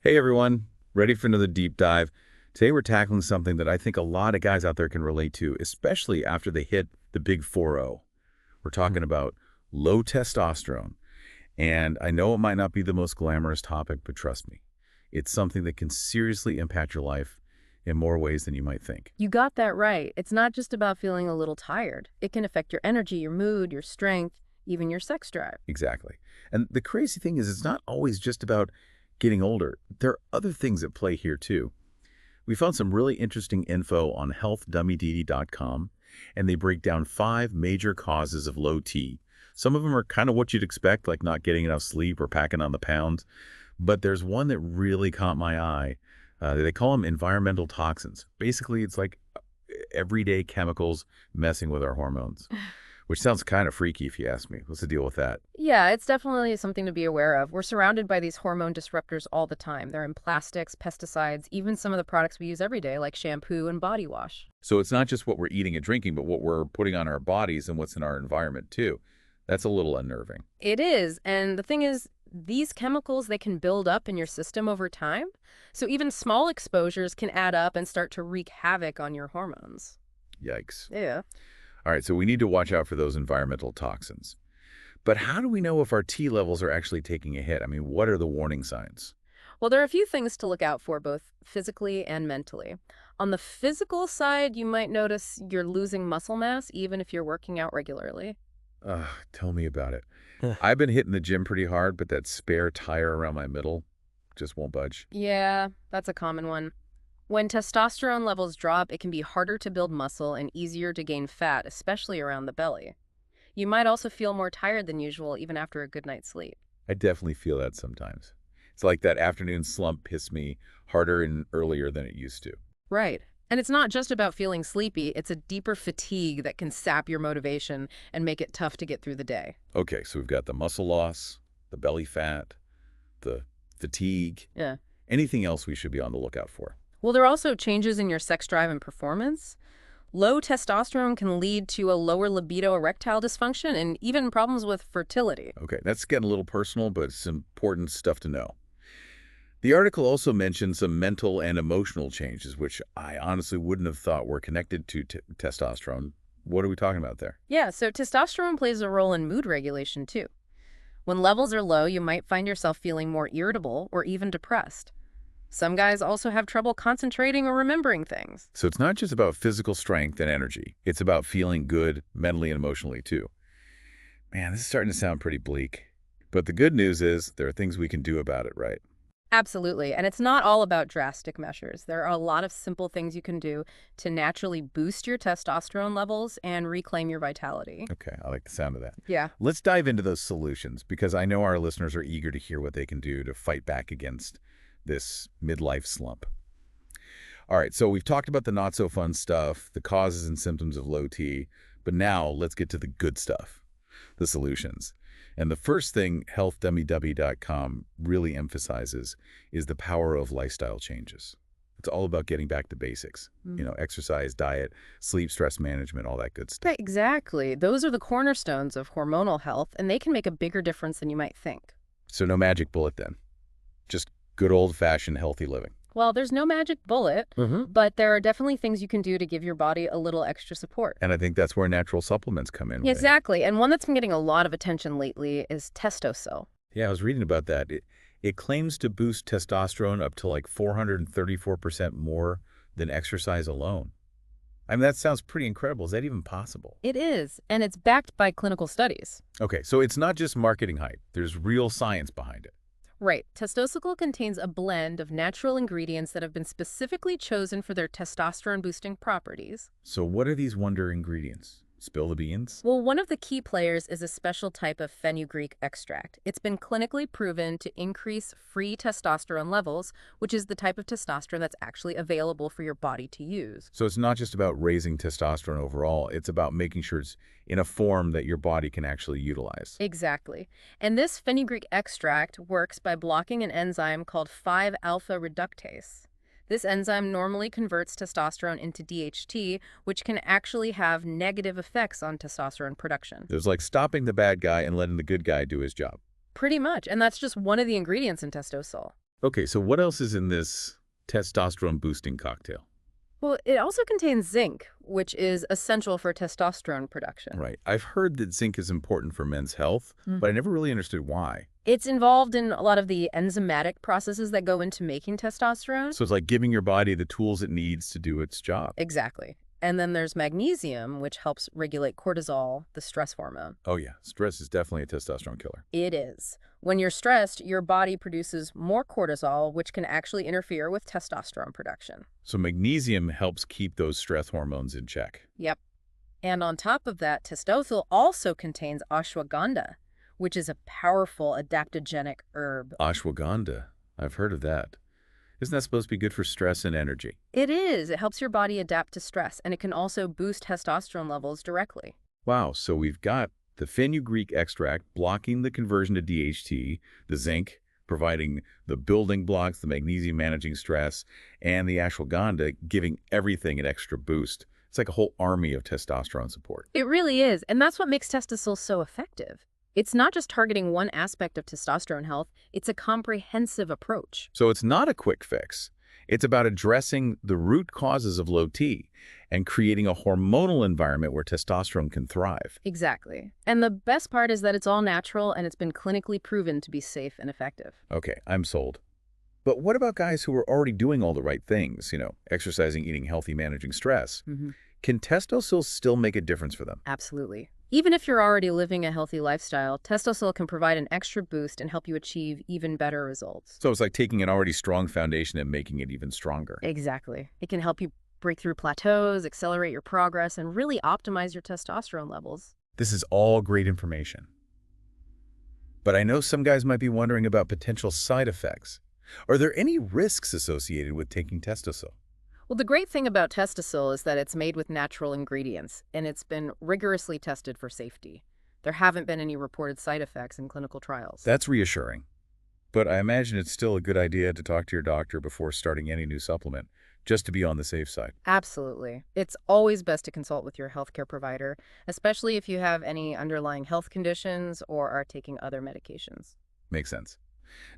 Hey everyone, ready for another deep dive? Today we're tackling something that I think a lot of guys out there can relate to, especially after they hit the big 4-0. We're talking about low testosterone. And I know it might not be the most glamorous topic, but trust me, it's something that can seriously impact your life in more ways than you might think. You got that right. It's not just about feeling a little tired. It can affect your energy, your mood, your strength, even your sex drive. Exactly. And the crazy thing is it's not always just about getting older. There are other things at play here too. We found some really interesting info on healthdummydd.com, and they break down 5 major causes of low T. Some of them are kind of what you'd expect, like not getting enough sleep or packing on the pounds. But there's one that really caught my eye. They call them environmental toxins. Basically, it's like everyday chemicals messing with our hormones, which sounds kind of freaky if you ask me. What's the deal with that? Yeah, it's definitely something to be aware of. We're surrounded by these hormone disruptors all the time. They're in plastics, pesticides, even some of the products we use every day, like shampoo and body wash. So it's not just what we're eating and drinking, but what we're putting on our bodies and what's in our environment too. That's a little unnerving. It is. And the thing is, these chemicals, they can build up in your system over time. So even small exposures can add up and start to wreak havoc on your hormones. Yikes. Yeah. All right, so we need to watch out for those environmental toxins. But how do we know if our T levels are actually taking a hit? I mean, what are the warning signs? Well, there are a few things to look out for, both physically and mentally. On the physical side, you might notice you're losing muscle mass, even if you're working out regularly. Tell me about it. I've been hitting the gym pretty hard, but that spare tire around my middle just won't budge. Yeah, that's a common one. When testosterone levels drop, it can be harder to build muscle and easier to gain fat, especially around the belly. You might also feel more tired than usual, even after a good night's sleep. I definitely feel that sometimes. It's like that afternoon slump hits me harder and earlier than it used to. Right. And it's not just about feeling sleepy, it's a deeper fatigue that can sap your motivation and make it tough to get through the day. Okay, so we've got the muscle loss, the belly fat, the fatigue. Yeah. Anything else we should be on the lookout for? Well, there are also changes in your sex drive and performance. Low testosterone can lead to a lower libido, erectile dysfunction, and even problems with fertility. Okay, that's getting a little personal, but it's important stuff to know. The article also mentioned some mental and emotional changes, which I honestly wouldn't have thought were connected to testosterone. What are we talking about there? Yeah, so testosterone plays a role in mood regulation too. When levels are low, you might find yourself feeling more irritable or even depressed. Some guys also have trouble concentrating or remembering things. So it's not just about physical strength and energy. It's about feeling good mentally and emotionally too. Man, this is starting to sound pretty bleak. But the good news is there are things we can do about it, right? Absolutely. And it's not all about drastic measures. There are a lot of simple things you can do to naturally boost your testosterone levels and reclaim your vitality. Okay, I like the sound of that. Yeah. Let's dive into those solutions because I know our listeners are eager to hear what they can do to fight back against this midlife slump. All right, so we've talked about the not so fun stuff, the causes and symptoms of low T, but now let's get to the good stuff, the solutions. And the first thing healthdummyw.com really emphasizes is the power of lifestyle changes. It's all about getting back to basics, exercise, diet, sleep, stress management, all that good stuff. Right, exactly. Those are the cornerstones of hormonal health, and they can make a bigger difference than you might think. So no magic bullet then, just good old-fashioned healthy living. Well, there's no magic bullet, but there are definitely things you can do to give your body a little extra support. And I think that's where natural supplements come in. Yeah, exactly. And one that's been getting a lot of attention lately is Testosil. Yeah, I was reading about that. It claims to boost testosterone up to like 434% more than exercise alone. I mean, that sounds pretty incredible. Is that even possible? It is, and it's backed by clinical studies. Okay, so it's not just marketing hype. There's real science behind it. Right. Testosterone contains a blend of natural ingredients that have been specifically chosen for their testosterone-boosting properties. So what are these wonder ingredients? Spill the beans? Well, one of the key players is a special type of fenugreek extract. It's been clinically proven to increase free testosterone levels, which is the type of testosterone that's actually available for your body to use. So it's not just about raising testosterone overall. It's about making sure it's in a form that your body can actually utilize. Exactly. And this fenugreek extract works by blocking an enzyme called 5-alpha reductase. This enzyme normally converts testosterone into DHT, which can actually have negative effects on testosterone production. There's like stopping the bad guy and letting the good guy do his job. Pretty much, and that's just one of the ingredients in Testosil. Okay, so what else is in this testosterone-boosting cocktail? Well, it also contains zinc, which is essential for testosterone production. Right. I've heard that zinc is important for men's health, but I never really understood why. It's involved in a lot of the enzymatic processes that go into making testosterone. So it's like giving your body the tools it needs to do its job. Exactly. And then there's magnesium, which helps regulate cortisol, the stress hormone. Oh yeah, stress is definitely a testosterone killer. It is. When you're stressed, your body produces more cortisol, which can actually interfere with testosterone production. So magnesium helps keep those stress hormones in check. Yep. And on top of that, testosterone also contains ashwagandha, which is a powerful adaptogenic herb. Ashwagandha, I've heard of that. Isn't that supposed to be good for stress and energy? It is. It helps your body adapt to stress, and it can also boost testosterone levels directly. Wow, so we've got the fenugreek extract blocking the conversion to DHT, the zinc providing the building blocks, the magnesium managing stress, and the ashwagandha giving everything an extra boost. It's like a whole army of testosterone support. It really is, and that's what makes Testosil so effective. It's not just targeting one aspect of testosterone health, it's a comprehensive approach. So it's not a quick fix. It's about addressing the root causes of low T and creating a hormonal environment where testosterone can thrive. Exactly. And the best part is that it's all natural and it's been clinically proven to be safe and effective. Okay, I'm sold. But what about guys who are already doing all the right things, exercising, eating healthy, managing stress? Can Testosil still make a difference for them? Absolutely. Even if you're already living a healthy lifestyle, Testosil can provide an extra boost and help you achieve even better results. So it's like taking an already strong foundation and making it even stronger. Exactly. It can help you break through plateaus, accelerate your progress, and really optimize your testosterone levels. This is all great information. But I know some guys might be wondering about potential side effects. Are there any risks associated with taking Testosil? Well, the great thing about Testosil is that it's made with natural ingredients, and it's been rigorously tested for safety. There haven't been any reported side effects in clinical trials. That's reassuring. But I imagine it's still a good idea to talk to your doctor before starting any new supplement, just to be on the safe side. Absolutely. It's always best to consult with your healthcare provider, especially if you have any underlying health conditions or are taking other medications. Makes sense.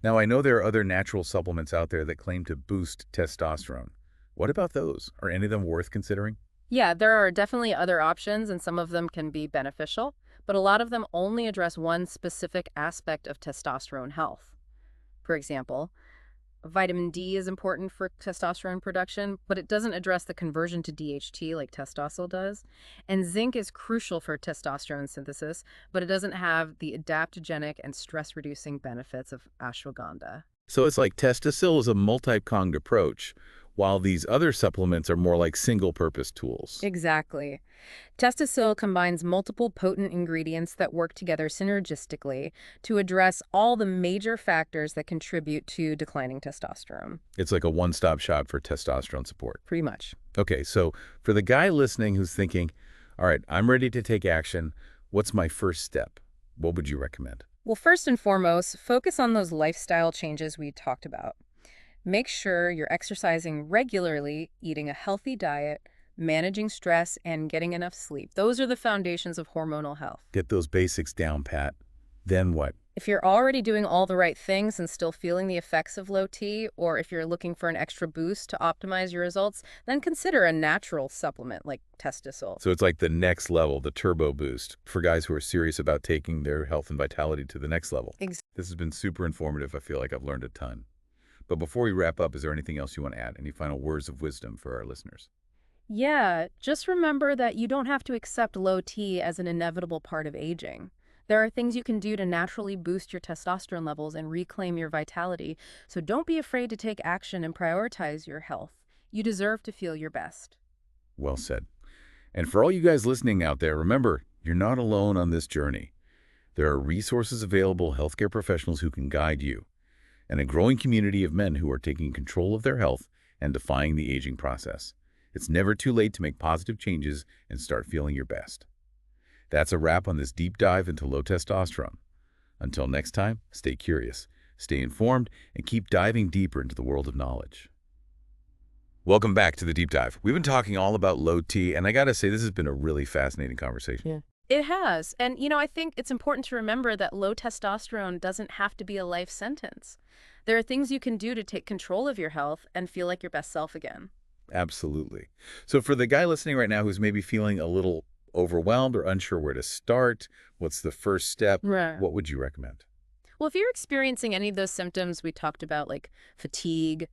Now, I know there are other natural supplements out there that claim to boost testosterone. What about those? Are any of them worth considering? Yeah, there are definitely other options, and some of them can be beneficial, but a lot of them only address one specific aspect of testosterone health. For example, vitamin D is important for testosterone production, but it doesn't address the conversion to DHT like Testosil does. And zinc is crucial for testosterone synthesis, but it doesn't have the adaptogenic and stress-reducing benefits of ashwagandha. So it's like Testosil is a multi-pronged approach, while these other supplements are more like single-purpose tools. Exactly. Testosil combines multiple potent ingredients that work together synergistically to address all the major factors that contribute to declining testosterone. It's like a one-stop shop for testosterone support. Pretty much. Okay, so for the guy listening who's thinking, all right, I'm ready to take action, what's my first step? What would you recommend? Well, first and foremost, focus on those lifestyle changes we talked about. Make sure you're exercising regularly, eating a healthy diet, managing stress, and getting enough sleep. Those are the foundations of hormonal health. Get those basics down, Pat. Then what? If you're already doing all the right things and still feeling the effects of low T, or if you're looking for an extra boost to optimize your results, then consider a natural supplement like Testosil. So it's like the next level, the turbo boost, for guys who are serious about taking their health and vitality to the next level. This has been super informative. I feel like I've learned a ton. But before we wrap up, is there anything else you want to add? Any final words of wisdom for our listeners? Yeah, just remember that you don't have to accept low T as an inevitable part of aging. There are things you can do to naturally boost your testosterone levels and reclaim your vitality, so don't be afraid to take action and prioritize your health. You deserve to feel your best. Well said. And for all you guys listening out there, remember, you're not alone on this journey. There are resources available, healthcare professionals who can guide you, and a growing community of men who are taking control of their health and defying the aging process. It's never too late to make positive changes and start feeling your best. That's a wrap on this deep dive into low testosterone. Until next time, stay curious, stay informed, and keep diving deeper into the world of knowledge. Welcome back to the Deep Dive. We've been talking all about low T, and I gotta say, this has been a really fascinating conversation. Yeah. It has. And, I think it's important to remember that low testosterone doesn't have to be a life sentence. There are things you can do to take control of your health and feel like your best self again. Absolutely. So for the guy listening right now who's maybe feeling a little overwhelmed or unsure where to start, what's the first step? Right. What would you recommend? Well, if you're experiencing any of those symptoms we talked about, like fatigue,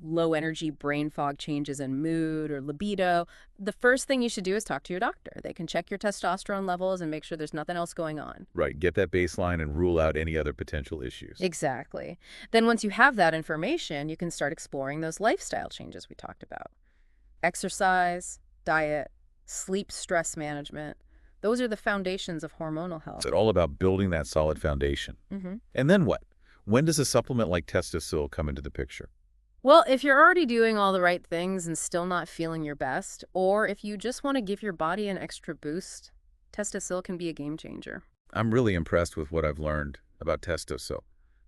low energy, brain fog, changes in mood or libido, the first thing you should do is talk to your doctor. They can check your testosterone levels and make sure there's nothing else going on. Right, get that baseline and rule out any other potential issues. Exactly. Then once you have that information, you can start exploring those lifestyle changes we talked about. Exercise, diet, sleep, stress management. Those are the foundations of hormonal health. It's all about building that solid foundation. hmm And then what? When does a supplement like Testosil come into the picture? Well, if you're already doing all the right things and still not feeling your best, or if you just want to give your body an extra boost, Testosil can be a game changer. I'm really impressed with what I've learned about Testosil.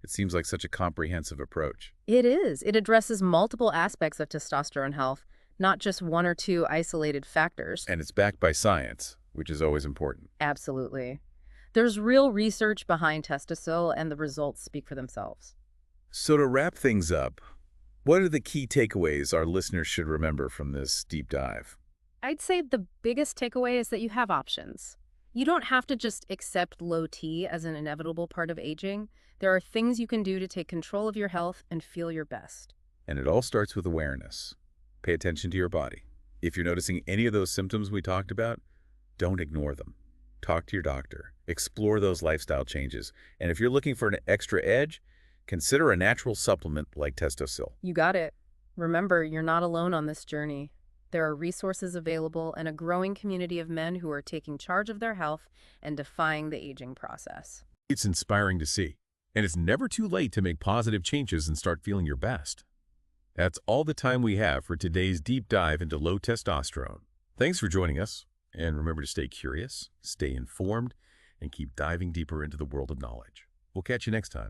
It seems like such a comprehensive approach. It is. It addresses multiple aspects of testosterone health, not just one or two isolated factors. And it's backed by science, which is always important. Absolutely. There's real research behind Testosil, and the results speak for themselves. So to wrap things up, what are the key takeaways our listeners should remember from this deep dive? I'd say the biggest takeaway is that you have options. You don't have to just accept low T as an inevitable part of aging. There are things you can do to take control of your health and feel your best. And it all starts with awareness. Pay attention to your body. If you're noticing any of those symptoms we talked about, don't ignore them. Talk to your doctor. Explore those lifestyle changes. And if you're looking for an extra edge, consider a natural supplement like Testosil. You got it. Remember, you're not alone on this journey. There are resources available and a growing community of men who are taking charge of their health and defying the aging process. It's inspiring to see, and it's never too late to make positive changes and start feeling your best. That's all the time we have for today's deep dive into low testosterone. Thanks for joining us, and remember to stay curious, stay informed, and keep diving deeper into the world of knowledge. We'll catch you next time.